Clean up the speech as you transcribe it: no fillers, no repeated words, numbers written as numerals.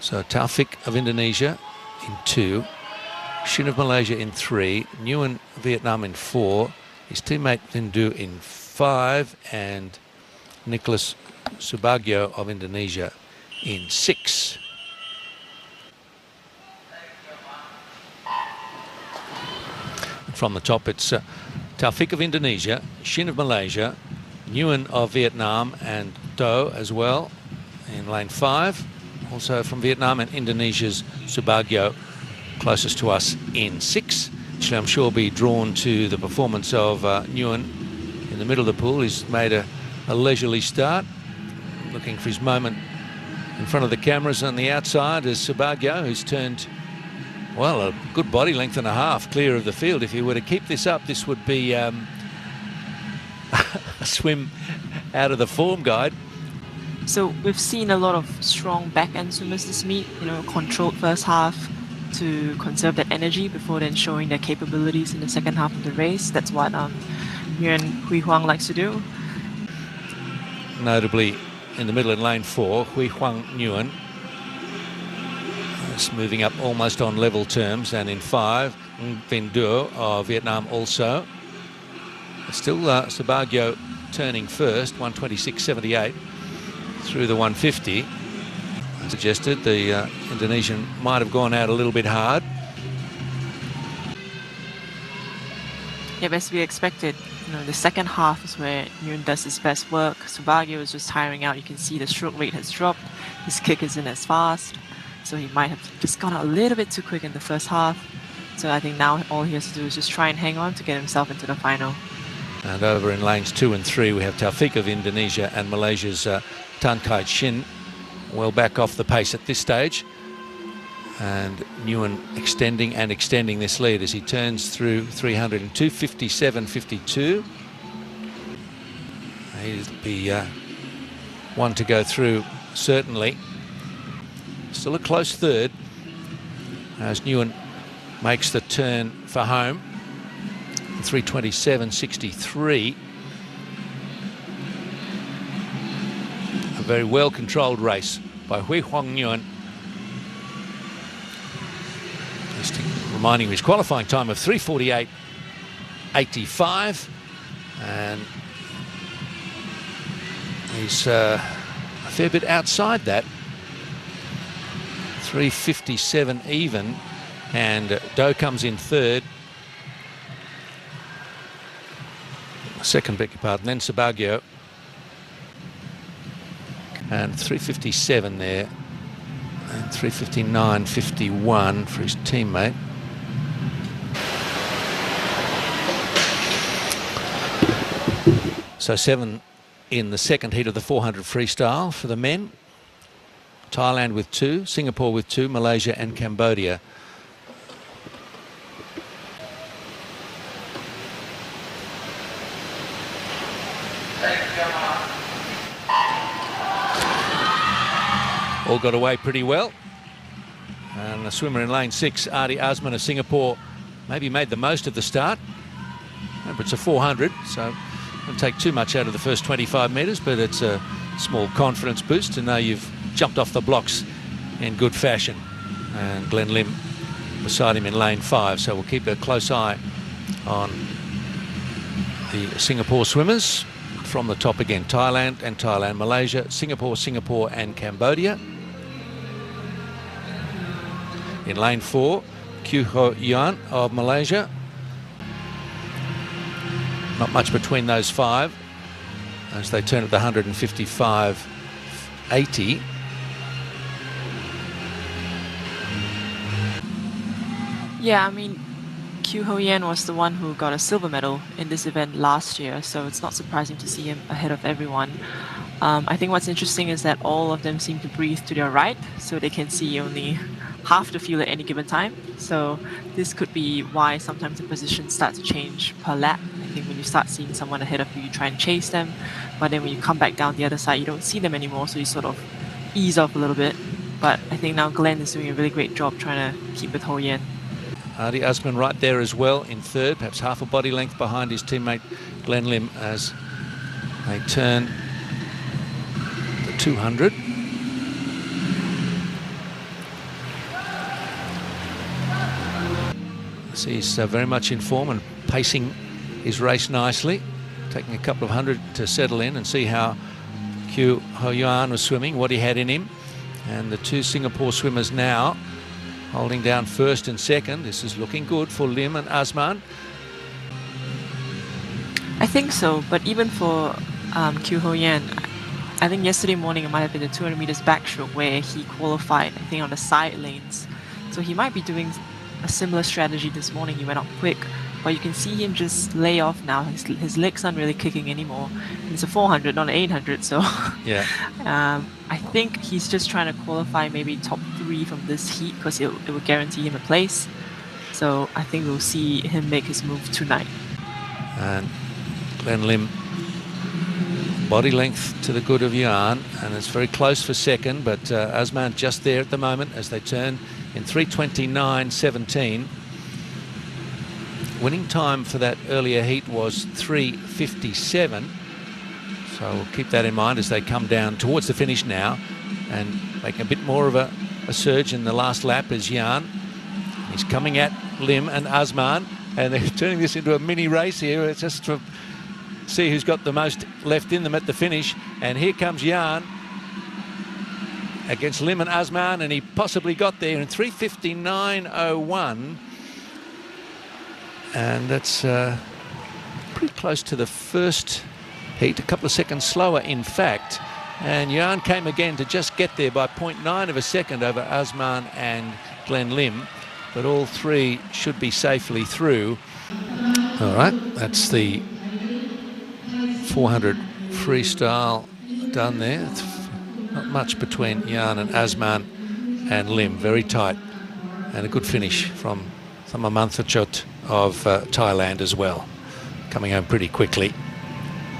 So Taufik of Indonesia in 2, Shin of Malaysia in 3, Nguyen of Vietnam in 4, his teammate Lindu in 5, and Nicholas Subagio of Indonesia in 6. From the top, it's Taufik of Indonesia, Shin of Malaysia, Nguyen of Vietnam, and Do as well in lane 5. Also from Vietnam, and Indonesia's Subagio closest to us in 6. Actually, I'm sure be drawn to the performance of Nguyen in the middle of the pool. He's made a leisurely start, looking for his moment in front of the cameras. On the outside is Subagio, who's turned, well, a good body length and a half clear of the field. If he were to keep this up, this would be a swim out of the form guide. So we've seen a lot of strong back-end swimmers this meet, controlled first half to conserve that energy before then showing their capabilities in the second half of the race. That's what Nguyen Hui Huang likes to do. Notably in the middle in lane 4, Hui Huang Nguyen is moving up almost on level terms, and in 5, Vinh Duo of Vietnam also. Still Subagio turning first, 126.78 through the 150. I suggested the Indonesian might have gone out a little bit hard. Yeah, as we expected, the second half is where Nguyen does his best work. Subagio is just tiring out. You can see the stroke rate has dropped. His kick isn't as fast. So he might have just gone out a little bit too quick in the first half. So I think now all he has to do is just try and hang on to get himself into the final. And over in lanes 2 and 3, we have Taufik of Indonesia and Malaysia's Tan Kai Chin well back off the pace at this stage. And Nguyen extending this lead as he turns through 300 and 257.52. He'll be one to go through, certainly. Still a close third as Nguyen makes the turn for home. 327.63. A very well controlled race by Hui Huang Nguyen. Just reminding him his qualifying time of 3:48.85, and he's a fair bit outside that. 3:57 even, and Do comes in third. Second, beg your pardon, then Subagio. And 3:57 there, and 3:59.51 for his teammate. So 7 in the second heat of the 400 freestyle for the men. Thailand with 2, Singapore with 2, Malaysia and Cambodia. All got away pretty well. And the swimmer in lane 6, Adi Azman of Singapore, maybe made the most of the start. But it's a 400, so it won't take too much out of the first 25 metres, but it's a small confidence boost to know you've jumped off the blocks in good fashion. And Glenn Lim beside him in lane 5, so we'll keep a close eye on the Singapore swimmers. From the top again, Thailand, Malaysia, Singapore and Cambodia. In lane 4, Kyu Ho Yuan of Malaysia. Not much between those 5 as they turn at the 155.80. Yeah, I mean, Kyu Ho Yen was the one who got a silver medal in this event last year, so it's not surprising to see him ahead of everyone. I think what's interesting is that all of them seem to breathe to their right, so they can see only half the field at any given time. So this could be why sometimes the positions start to change per lap. I think when you start seeing someone ahead of you, you try and chase them, but then when you come back down the other side, you don't see them anymore, so you sort of ease off a little bit. But I think now Glenn is doing a really great job trying to keep with Ho Yen. Adi Azman right there as well in third, perhaps half a body length behind his teammate Glenn Lim as they turn the 200. He's very much in form and pacing his race nicely, taking a couple of hundred to settle in and see how Q Ho Yuan was swimming, what he had in him. And the two Singapore swimmers now holding down first and second. This is looking good for Lim and Azman. I think so, but even for Q Ho Yan, I think yesterday morning it might have been the 200 meters backstroke where he qualified, I think, on the side lanes. So he might be doing a similar strategy this morning. He went up quick, but you can see him just lay off now. His legs aren't really kicking anymore. And it's a 400, not an 800, so yeah. I think he's just trying to qualify maybe top 3 from this heat because it will guarantee him a place. So I think we'll see him make his move tonight. And Glenn Lim, body length to the good of Yuan, and it's very close for second, but Azman just there at the moment as they turn in 3:29.17. Winning time for that earlier heat was 3:57, so we'll keep that in mind as they come down towards the finish now and make a bit more of a surge in the last lap as Yuan. He's coming at Lim and Azman, and they're turning this into a mini race here. It's just to see who's got the most left in them at the finish. And here comes Yuan against Lim and Azman, and he possibly got there in 3:59.01, and that's pretty close to the first heat, a couple of seconds slower in fact. And Yuan came again to just get there by 0.9 of a second over Azman and Glenn Lim, but all three should be safely through. All right, that's the 400 freestyle done there. It's not much between Yuan and Azman and Lim. Very tight, and a good finish from Thamamantha Chot of Thailand as well, coming home pretty quickly.